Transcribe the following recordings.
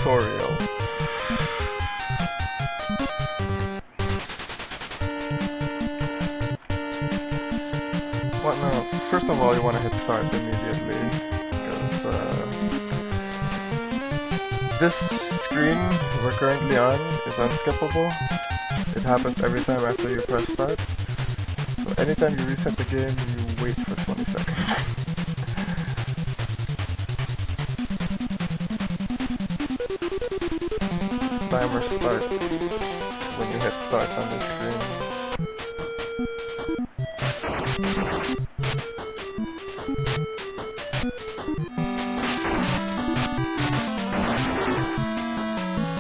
tutorial. Well, no, first of all, you want to hit start immediately, because this screen we're currently on is unskippable. It happens every time after you press start. So anytime you reset the game, you wait for 20 seconds. Timer starts when you hit start on the screen.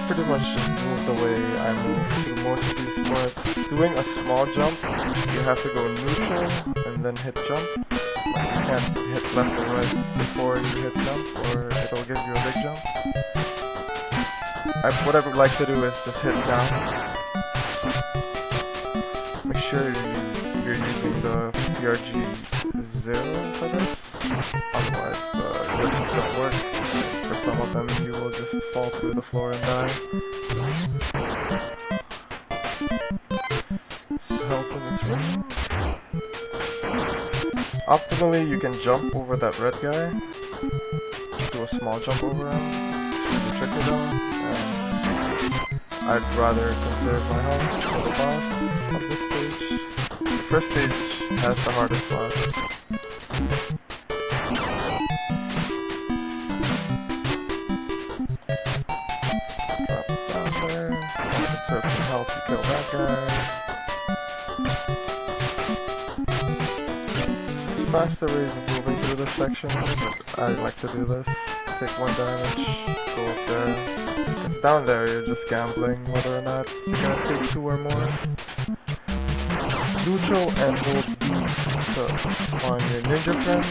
Pretty much just move the way I move through most of these parts. Doing a small jump, you have to go neutral and then hit jump. Like you can't hit left or right before you hit jump, or it'll give you a big jump. What I would like to do is just hit down. Make sure you're using the PRG 0 for this, otherwise the glitches don't work. For some of them you will just fall through the floor and die. Health in this room. Optimally you can jump over that red guy. Do a small jump over him. It's really tricky though. I'd rather conserve my health for the boss of this stage. The first stage has the hardest boss. Drop down there, conserve some health to kill that guy. There's faster ways of moving through this section, but I like to do this. Take 1 damage, go up there. Because down there you're just gambling whether or not you're gonna take 2 or more. Neutral and hold B to spawn your ninja friend.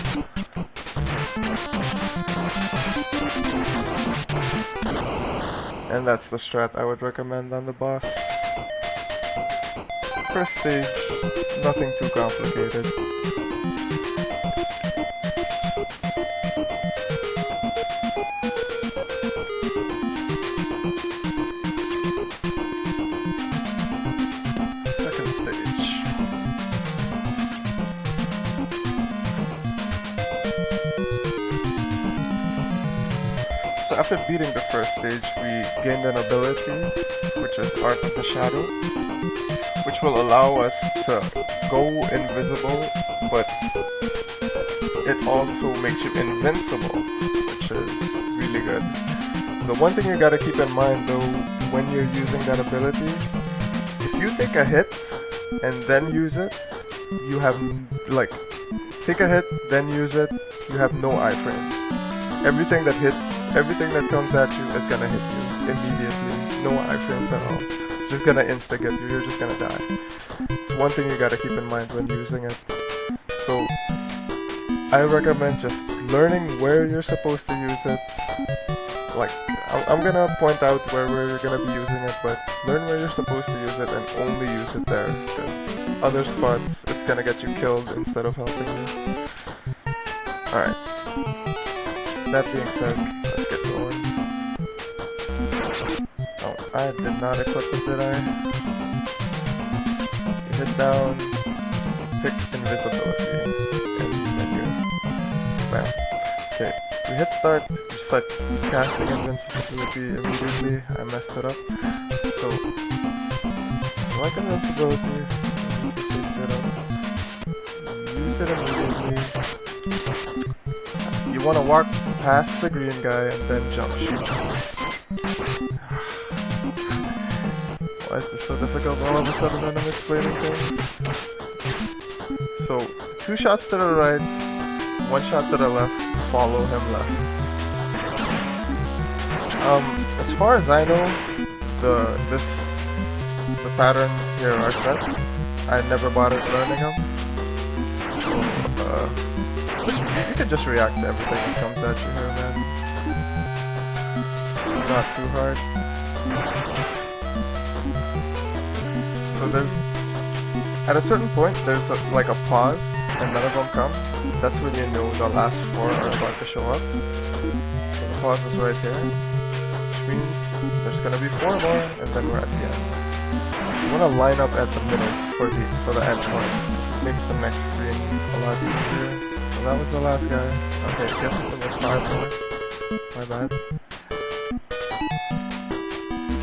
And that's the strat I would recommend on the boss. First stage, nothing too complicated. So after beating the first stage, we gained an ability, which is Art of the Shadow, which will allow us to go invisible, but it also makes you invincible, which is really good. The one thing you gotta keep in mind though, when you're using that ability, if you take a hit and then use it, you have, like, take a hit, then use it, you have no iframes. Everything that comes at you is gonna hit you immediately. No iframes at all. It's just gonna insta-get you. You're just gonna die. It's one thing you gotta keep in mind when using it. So I recommend just learning where you're supposed to use it. Like, I'm gonna point out where you're gonna be using it, but learn where you're supposed to use it and only use it there. Because other spots, it's gonna get you killed instead of helping you. Alright. That being said, let's get going. Oh, I did not equip it, did I? You hit down, pick invisibility, and menu. Bam. Okay, we hit start, we start casting invincibility immediately. I messed it up. So, select invincibility, use it immediately. You want to walk past the green guy and then jump shoot. Why is this so difficult all of a sudden when I'm explaining things? So, 2 shots to the right, 1 shot to the left, follow him left. As far as I know, the patterns here are set. I never bothered learning them. So, you can just react to everything that comes at you here, man. Not too hard. So there's... At a certain point, there's like a pause, and none of them come. That's when you know the last 4 are about to show up. So the pause is right here. means there's gonna be 4 more, and then we're at the end. You wanna line up at the middle for the end point. Makes the next screen a lot easier. So that was the last guy. Okay, I guess it was 5 more. My bad.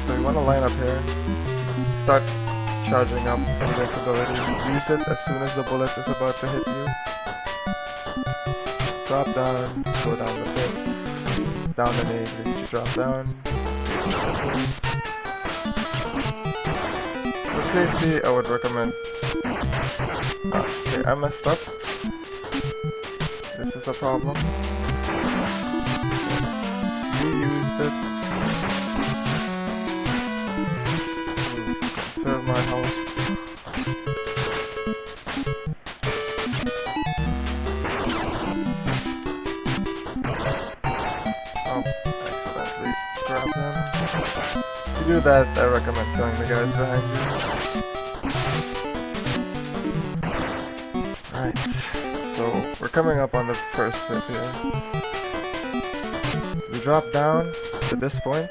So you wanna line up here. Start charging up invincibility. Use it as soon as the bullet is about to hit you. Drop down, go down the pit. Down an age, you drop down. For safety, I would recommend... okay, I messed up. This is a problem. Reused it. Conserve my health. Oh, accidentally grab him. If you do that, I recommend killing the guys behind you. Right, so we're coming up on the first sip here. You drop down to this point.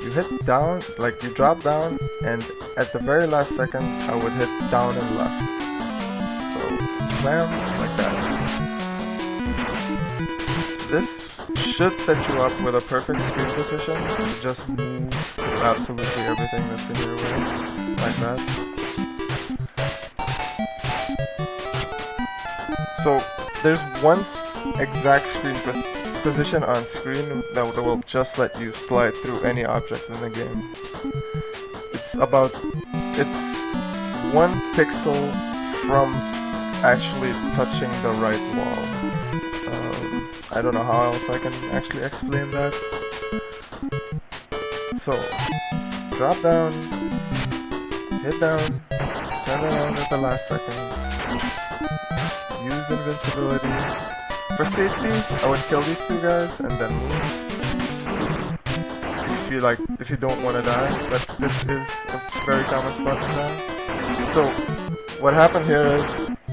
You hit down, like you drop down, and at the very last second, I would hit down and left. So, bam, like that. This should set you up with a perfect screen position. You just move through absolutely everything that's in your way, like that. So, there's one exact screen position on screen that will just let you slide through any object in the game. It's 1 pixel from actually touching the right wall. I don't know how else I can actually explain that. So, drop down, hit down, turn around at the last second, use invincibility. For safety, I would kill these 2 guys and then move. If you don't want to die, but this is a very common spot to die. So, what happened here is,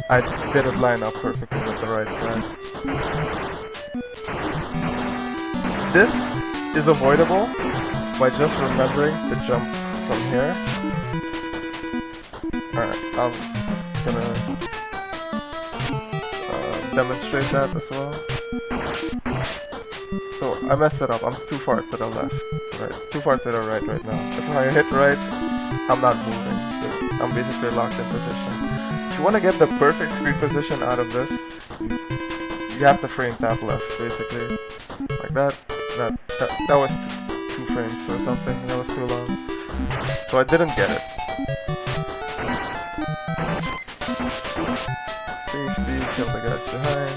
I didn't line up perfectly with the right side. This is avoidable by just remembering to jump from here. Alright, I'm gonna demonstrate that as well. So I messed it up. I'm too far to the left, right? Too far to the right now. If I hit right, I'm not moving. I'm basically locked in position. If you want to get the perfect screen position out of this, you have to frame tap left, basically, like that. That was 2 frames or something. That was too long. So I didn't get it. Safety, kill the guys behind.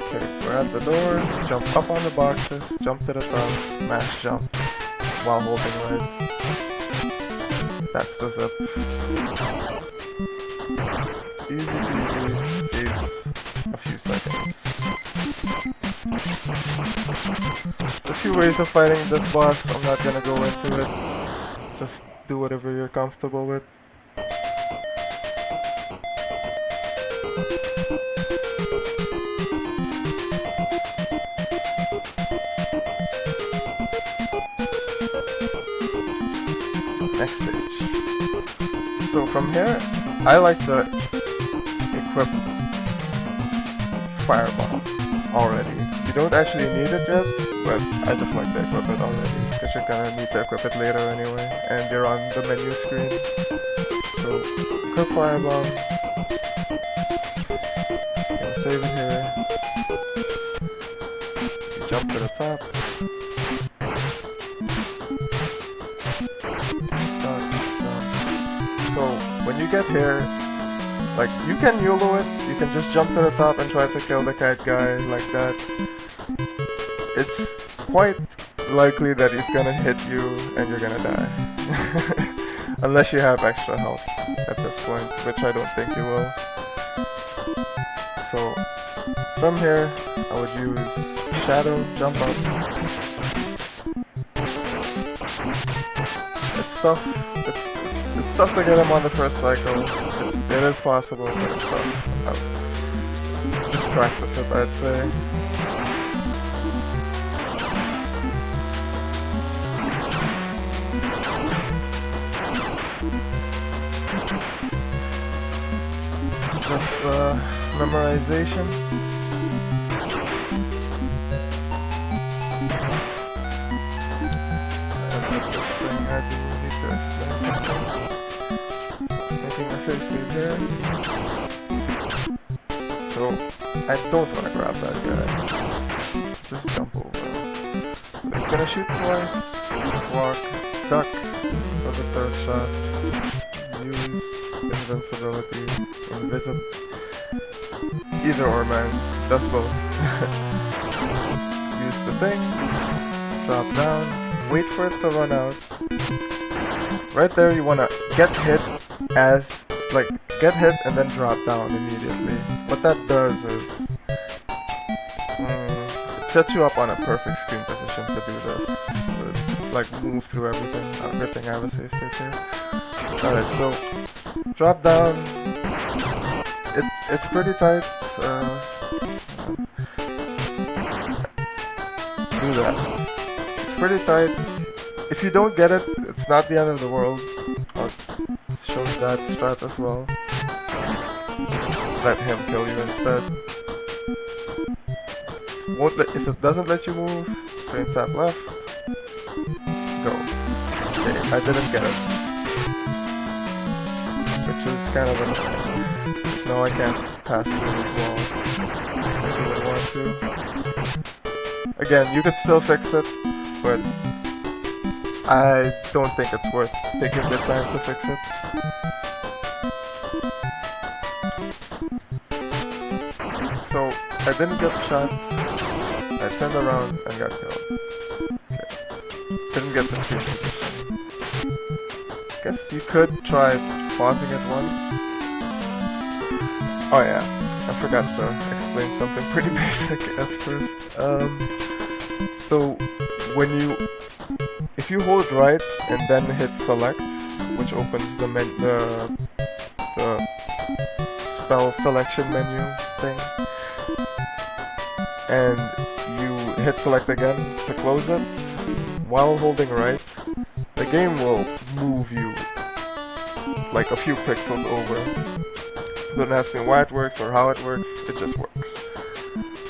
Okay, we're at the door. Jump up on the boxes. Jump to the top. Smash jump while holding right. That's the zip. Easy peasy. Saves a few seconds. There's a few ways of fighting this boss. I'm not gonna go into it. Just do whatever you're comfortable with. Next stage. So from here, I like to equip Fireball already. You don't actually need it yet, but I just like to equip it already, because you're gonna need to equip it later anyway, and you're on the menu screen. So, equip Fireball. Save it here. You jump to the top. So, when you get here, like, you can YOLO it, you can just jump to the top and try to kill the cat guy like that. It's quite likely that he's gonna hit you and you're gonna die. Unless you have extra health at this point, which I don't think you will. So, from here, I would use Shadow, jump up. It's tough. It's tough to get him on the first cycle. It is possible, but it's tough. Just practice it, I'd say. just memorization. And with this thing I do need to explain something. Making a safe state here. So I don't want to grab that guy. Just jump over. He's gonna shoot twice. Just walk, duck for the third shot. Use invincibility, invisible. Either or, man. Does both. Use the thing. Drop down. Wait for it to run out. Right there, you wanna get hit as get hit and then drop down immediately. What that does is it sets you up on a perfect screen position to do this. Like move through everything. Good thing I have a safe state here. Alright, so drop down. It's pretty tight. Do that. It's pretty tight. If you don't get it, it's not the end of the world. I'll show you that strat as well. Just let him kill you instead. If it doesn't let you move, screen tap left. Go. Okay, I didn't get it. Which is kind of annoying. No, I can't pass through these walls. I really want to. Again, you could still fix it, but I don't think it's worth taking the time to fix it. So, I didn't get shot. I turned around and got killed. Okay. Didn't get the screen position. Guess you could try pausing it once. Oh yeah, I forgot to explain something pretty basic at first. So if you hold right and then hit select, which opens the spell selection menu thing, and you hit select again to close it, while holding right, the game will move you like a few pixels over. Don't ask me why it works or how it works, it just works.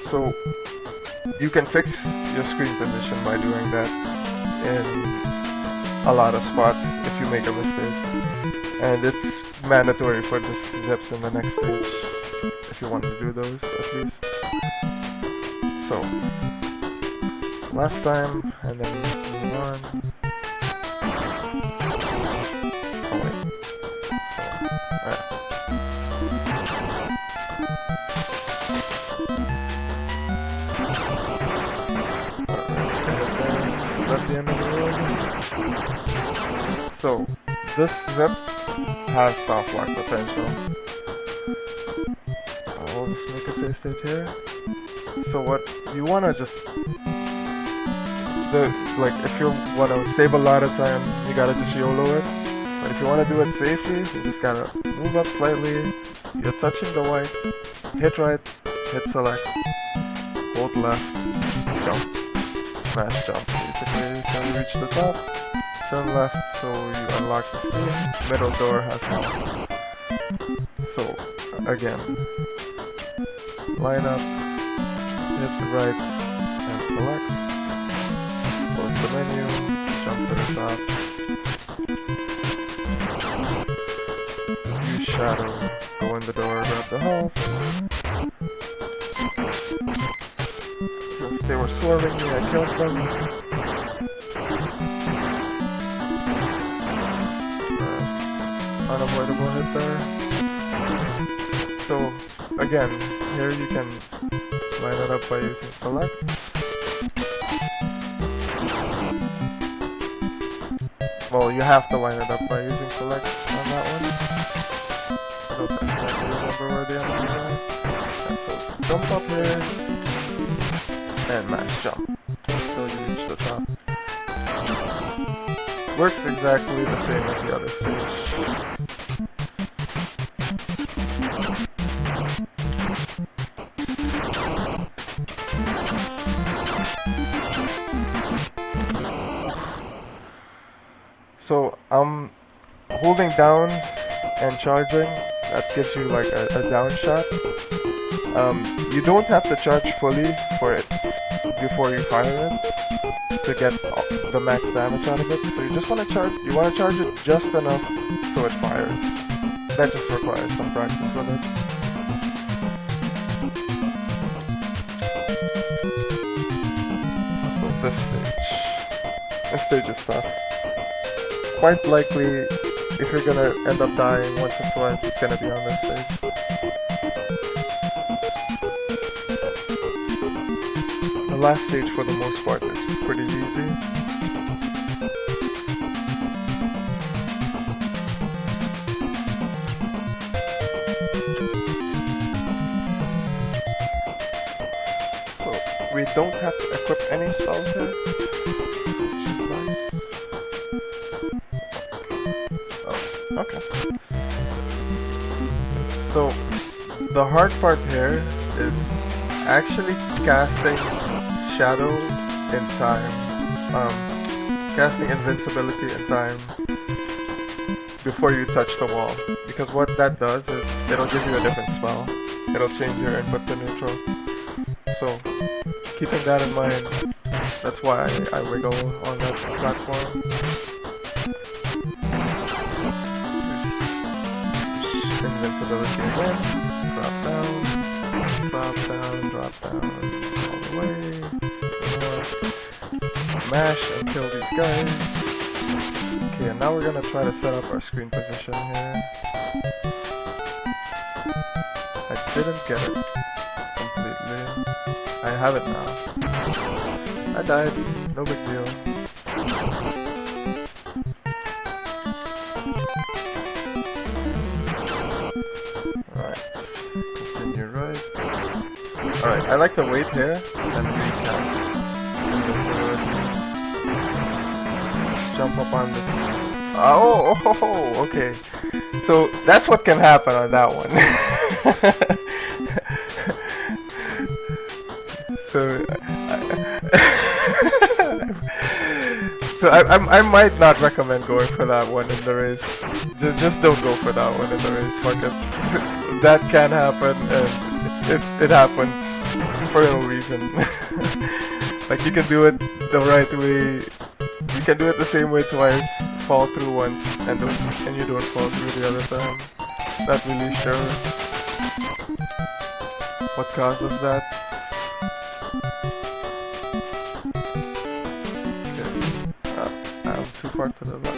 So you can fix your screen position by doing that in a lot of spots if you make a mistake. And it's mandatory for the zips in the next stage, if you want to do those at least. So, last time, and then move on. Oh wait. So, alright. At the end of the road. So, this zip has soft lock potential. I'll just make a safe state here. So what you wanna just if you wanna save a lot of time, you gotta just YOLO it. But if you wanna do it safely, you just gotta move up slightly. You're touching the white. Hit right. Hit select. Hold left. Jump. Smash jump. Basically, till you reach the top. Turn left so you unlock the screen. Middle door has now. So, again. Line up. Hit the right. And select. Close the menu. Jump to the top. Use shadow. Go in the door. Grab the health. Since they were swerving me, I killed them. Unavoidable hit there. So, again, here you can line it up by using select. Well, you have to line it up by using select on that one. I don't exactly remember where the enemies are. And so, jump up here. And mash jump until you reach the top. Works exactly the same as the other stage. So I'm holding down and charging that gives you like a down shot. You don't have to charge fully for it before you fire it to get the max damage out of it. So you just want to charge it just enough so it fires. That just requires some practice with it. So this stage is tough. Quite likely, if you're gonna end up dying once or twice, it's gonna be on this stage. The last stage, for the most part, is pretty easy. So, we don't have to equip any spells here, which is nice. Oh, okay. So, the hard part here is actually casting Shadow in time, casting invincibility in time before you touch the wall, because what that does is it'll give you a different spell. It'll change your input to neutral. So keeping that in mind, that's why I wiggle on that platform. Invincibility again. Drop down, drop down, drop down, all the way. Mash and kill these guys. Okay, and now we're gonna try to set up our screen position here. I didn't get it completely. I have it now. I died. No big deal. Alright. Continue right. Alright, I like to wait here and recast. Jump up on this. Oh, okay. So that's what can happen on that one. So I might not recommend going for that one in the race. Just don't go for that one in the race. Fuck it. That can happen, and it happens for no reason. Like, you can do it the right way. You can do it the same way twice, fall through once, and you don't fall through the other time. Not really sure what causes that. Okay, I'm too far to the left.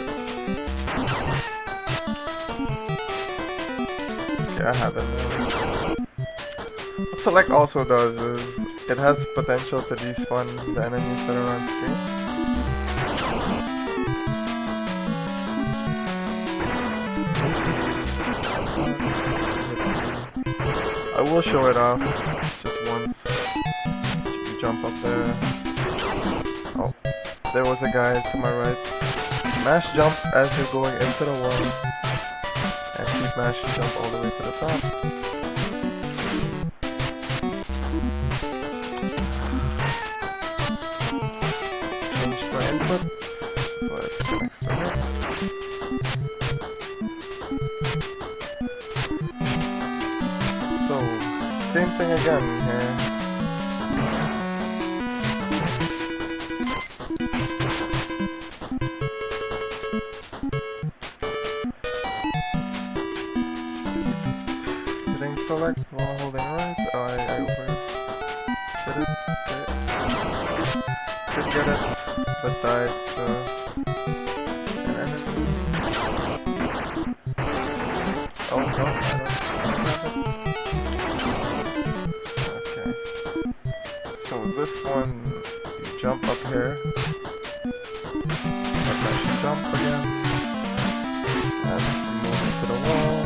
Okay, I have it now. What Select also does is it has potential to despawn the enemies that are on screen. I will show it off just once. You jump up there. Oh, there was a guy to my right. Mash jump as you're going into the wall, and keep mashing jump all the way to the top. Changed my input, so it's next to it. So, same thing again here. Hitting select while holding right. Oh, I over did it. Okay. Did get it, but died to an enemy. Oh no, I don't have it. Okay. So this one, you jump up here. And jump again. And move into the wall.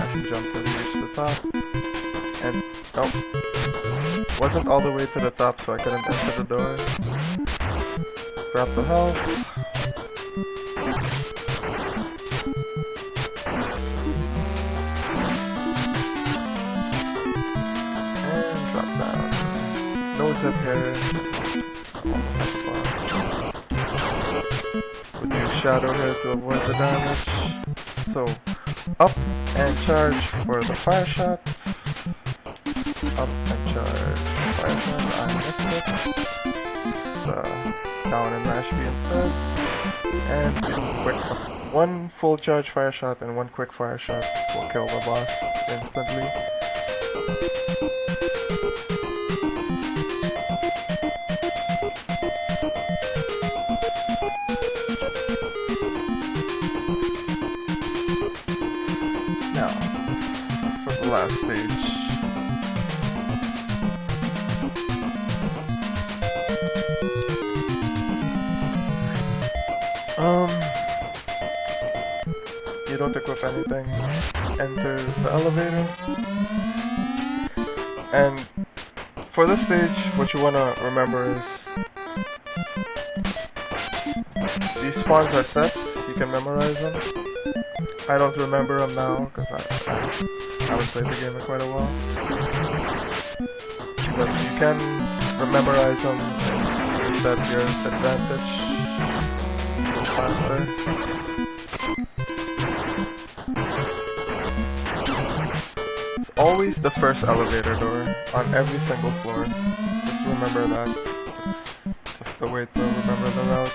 And jump to reach the top. And oh, wasn't all the way to the top, so I couldn't enter the door. Grab the health. And drop down. No zip here. Almost at the boss. Would use shadow here to avoid the damage. So, Up and charge for the fire shot. Up and charge fire shot. I missed it. Just down and mash B instead. And one full charge fire shot and one quick fire shot will kill the boss instantly. Now, for the last stage. You don't equip anything. Enter the elevator. And for this stage, what you want to remember is these spawns are set. You can memorize them. I don't remember them now because I haven't played the game in quite a while. But you can memorize them and use that to your advantage. Go faster. It's always the first elevator door on every single floor. Just remember that. It's just the way to remember the route.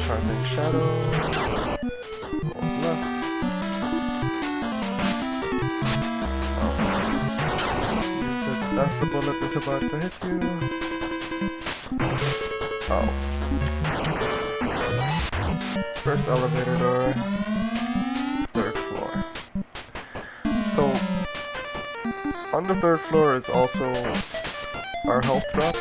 Charging shadow. Go left. Use it as the bullet is about to hit you. Oh. First elevator door. Third floor. So, on the third floor is also our health drop.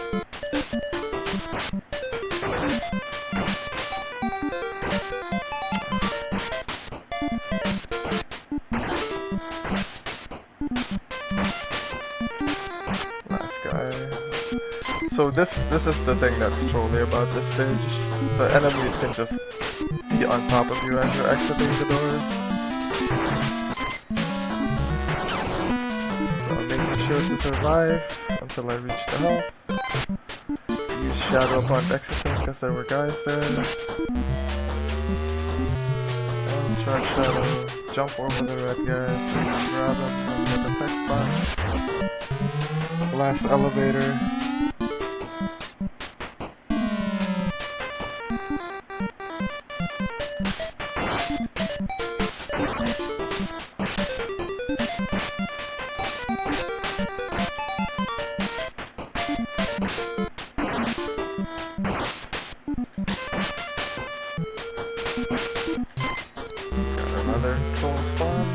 So this is the thing that's trolly about this stage. The enemies can just be on top of you as you're exiting the doors. So making sure to survive until I reach the health. Use shadow upon exiting because there were guys there. And charge shadow, jump over the red guys, grab them and get the text box. Last elevator. Got another troll spawn.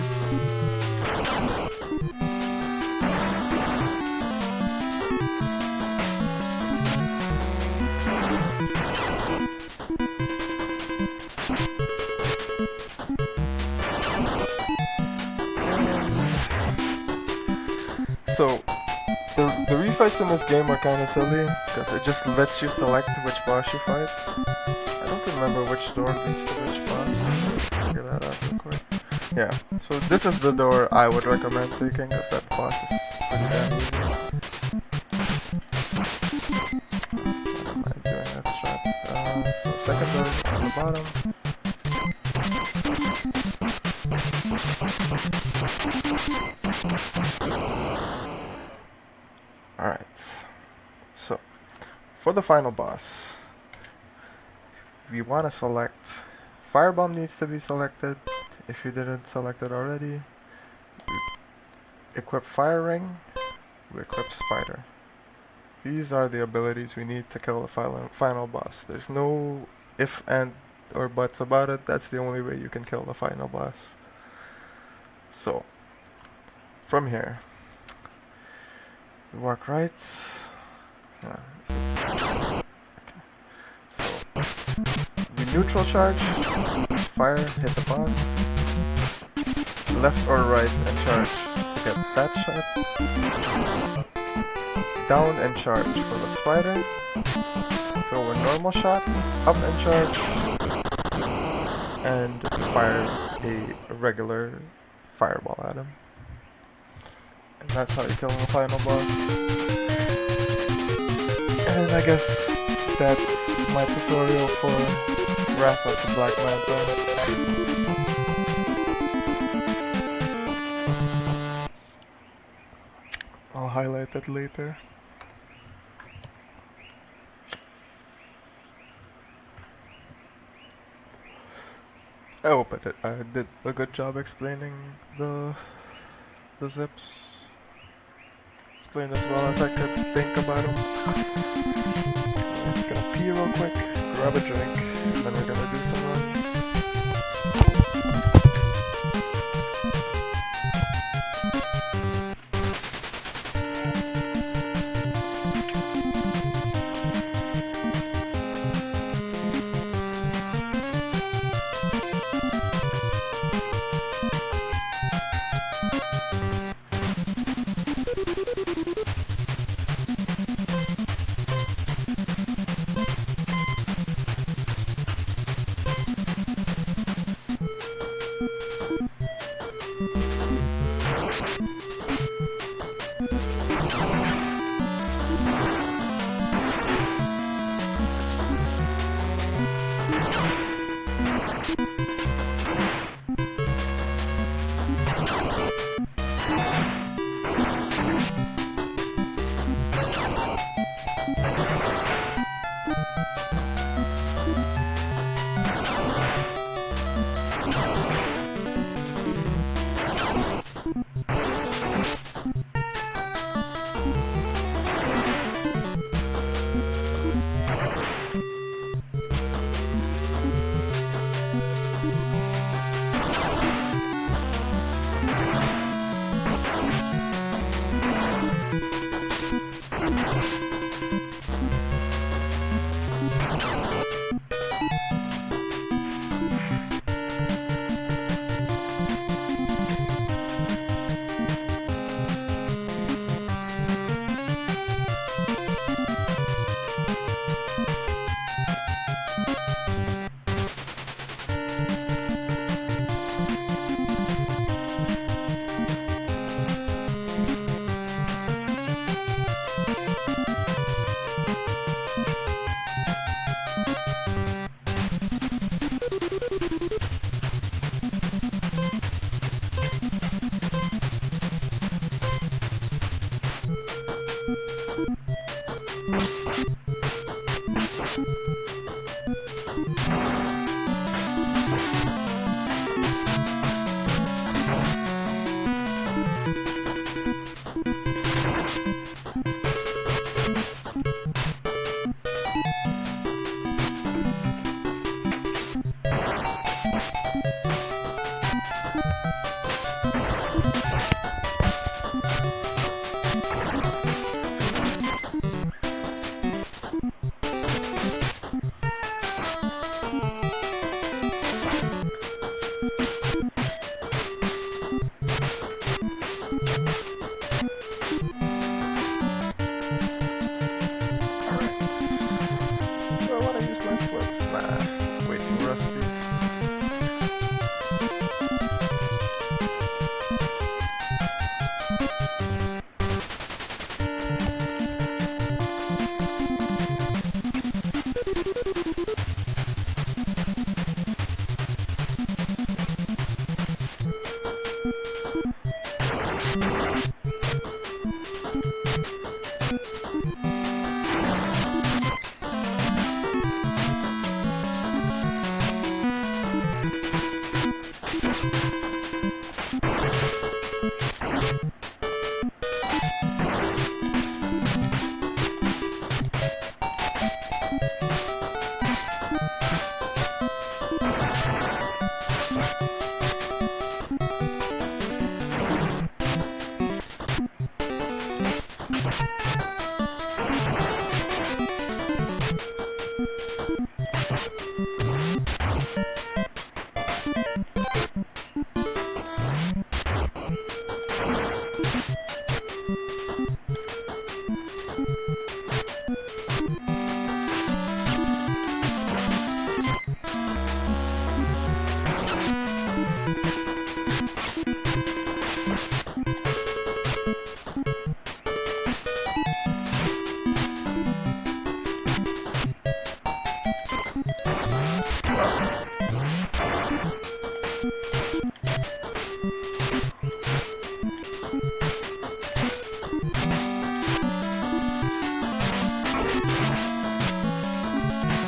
So, the refights in this game are kind of silly, because it just lets you select which boss you fight. I don't remember which door leads to which boss. Figure that out real quick. Yeah, so this is the door I would recommend taking, because that boss is pretty damn easy. What am I doing that strat? So second door on the bottom. Alright, so for the final boss, we want to select, Firebomb needs to be selected if you didn't select it already. We equip Fire Ring, we equip Spider. These are the abilities we need to kill the final boss. There's no if and or buts about it, that's the only way you can kill the final boss. So, from here, we walk right. Okay. So, we neutral charge, fire, hit the boss, left or right and charge to get that shot, down and charge for the spider, throw a normal shot, up and charge, and fire a regular fireball at him. And that's how you kill the final boss. And I guess that's my tutorial for Wrath of the Black Manta. I'll highlight that later. I hope I did a good job explaining the zips. Explained as well as I could think about them. I'm gonna pee real quick, grab a drink, and then we're gonna do some runs.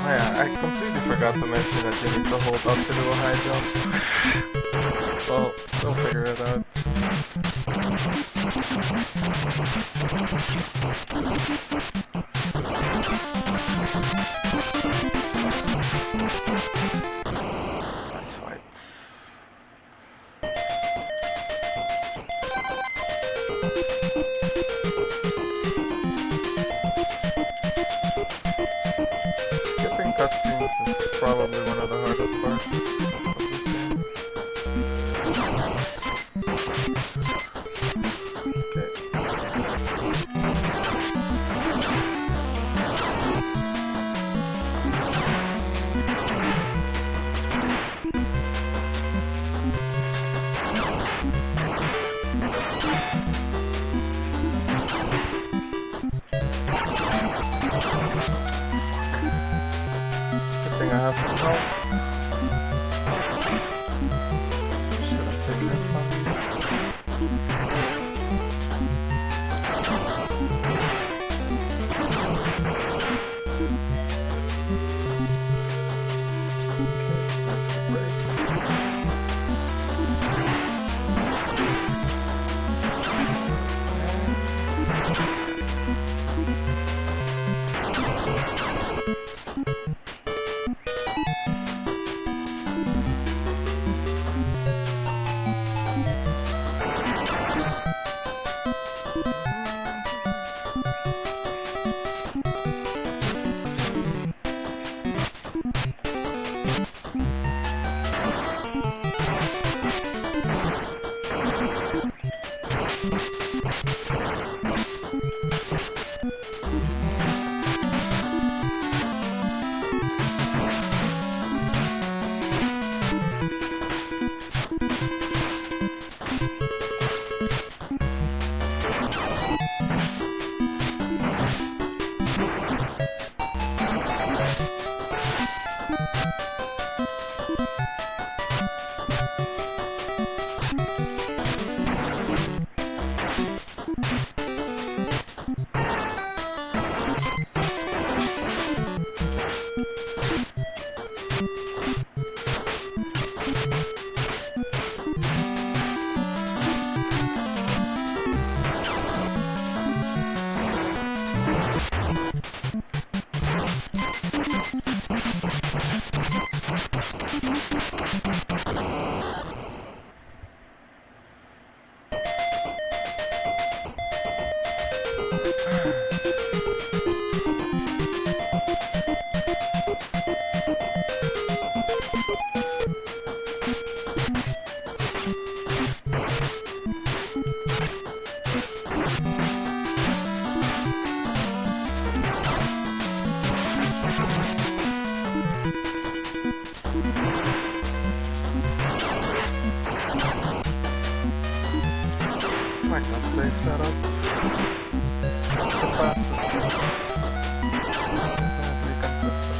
Yeah, I completely forgot to mention that you need to hold up to do a high jump. Well, we'll figure it out. Nice fight. Skipping cutscenes is probably one of the hardest parts of this game. Good thing I have some help. Should have taken some. Like that safe setup. Not the fastest. Definitely consistent.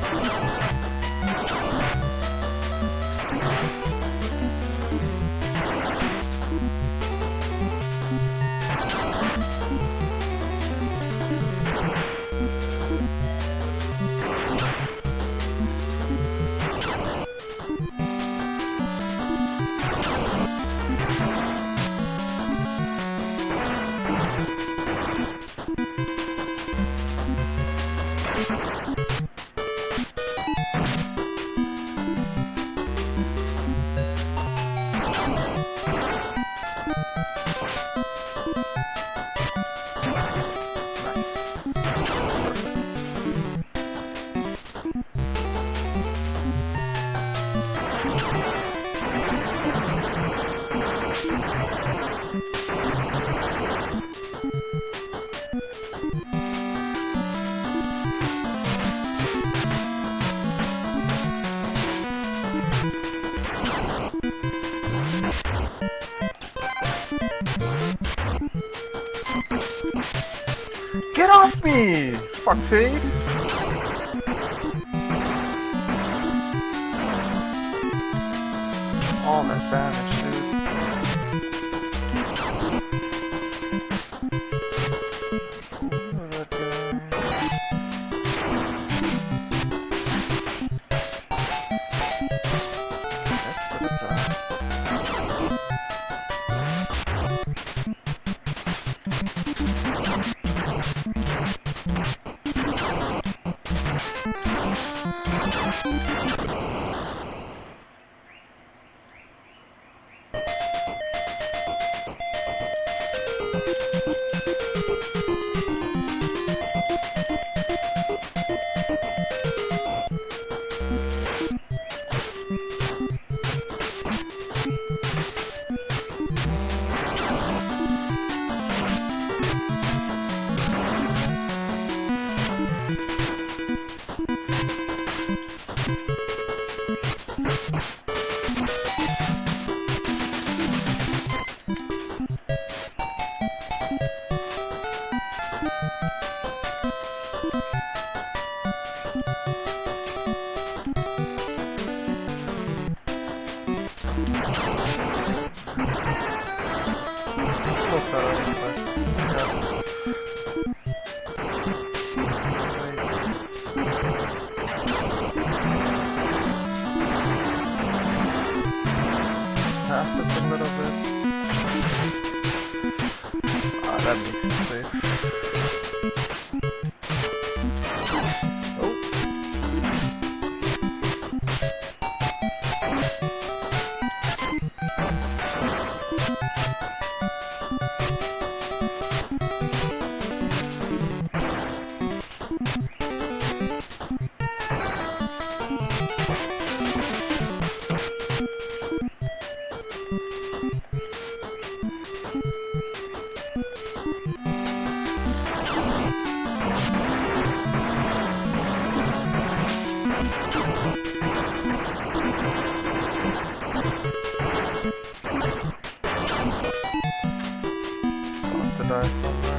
Get off me, fuckface! All that damage, dude. Ooh, that guy. that makes it safe. Oh. Die somewhere.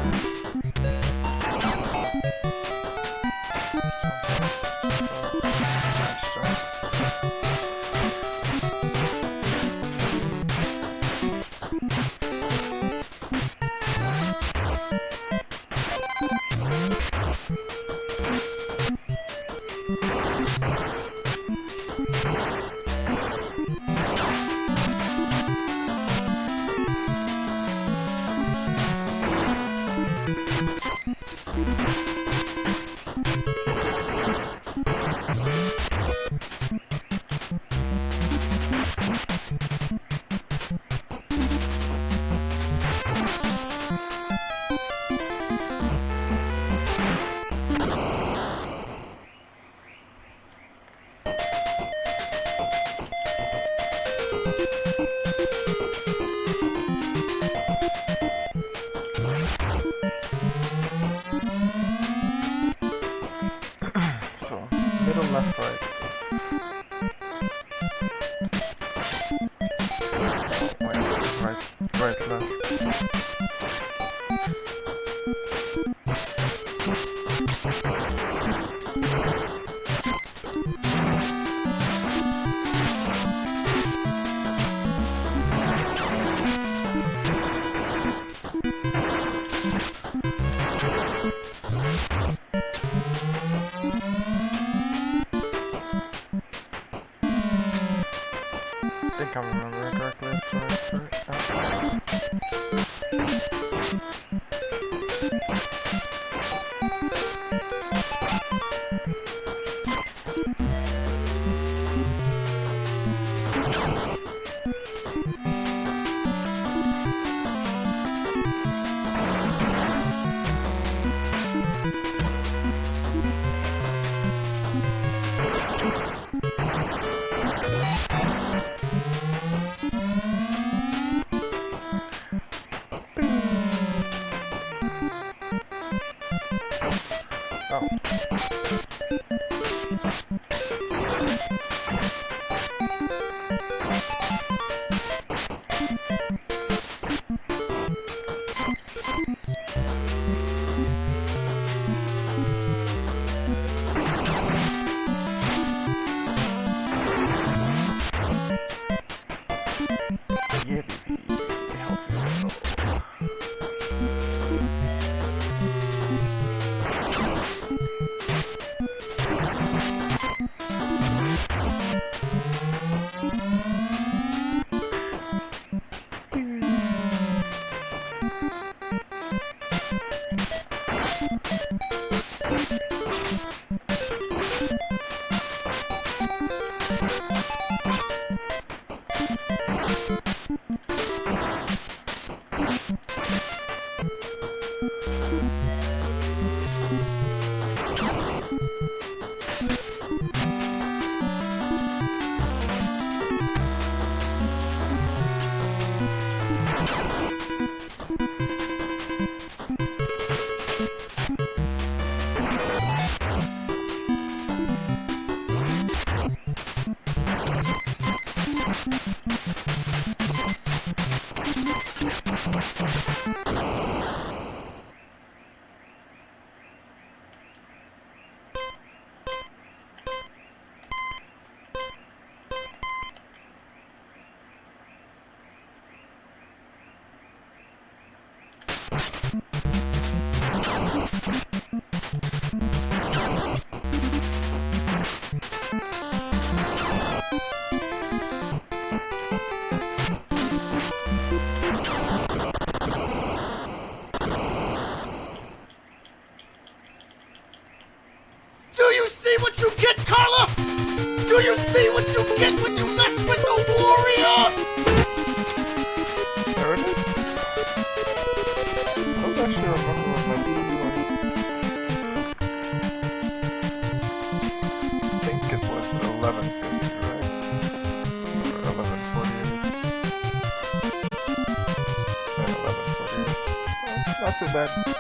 Middle, left, right. Right, left. I think I'm remembering correctly, it's right. Oh. Yeah, baby. Healthy muscle. what you get, Carla? Do you see what you get when you mess with the warrior? There it is. I don't actually remember what my BD was. I think it was 1150, right? Or 1148. 1148. Not too bad.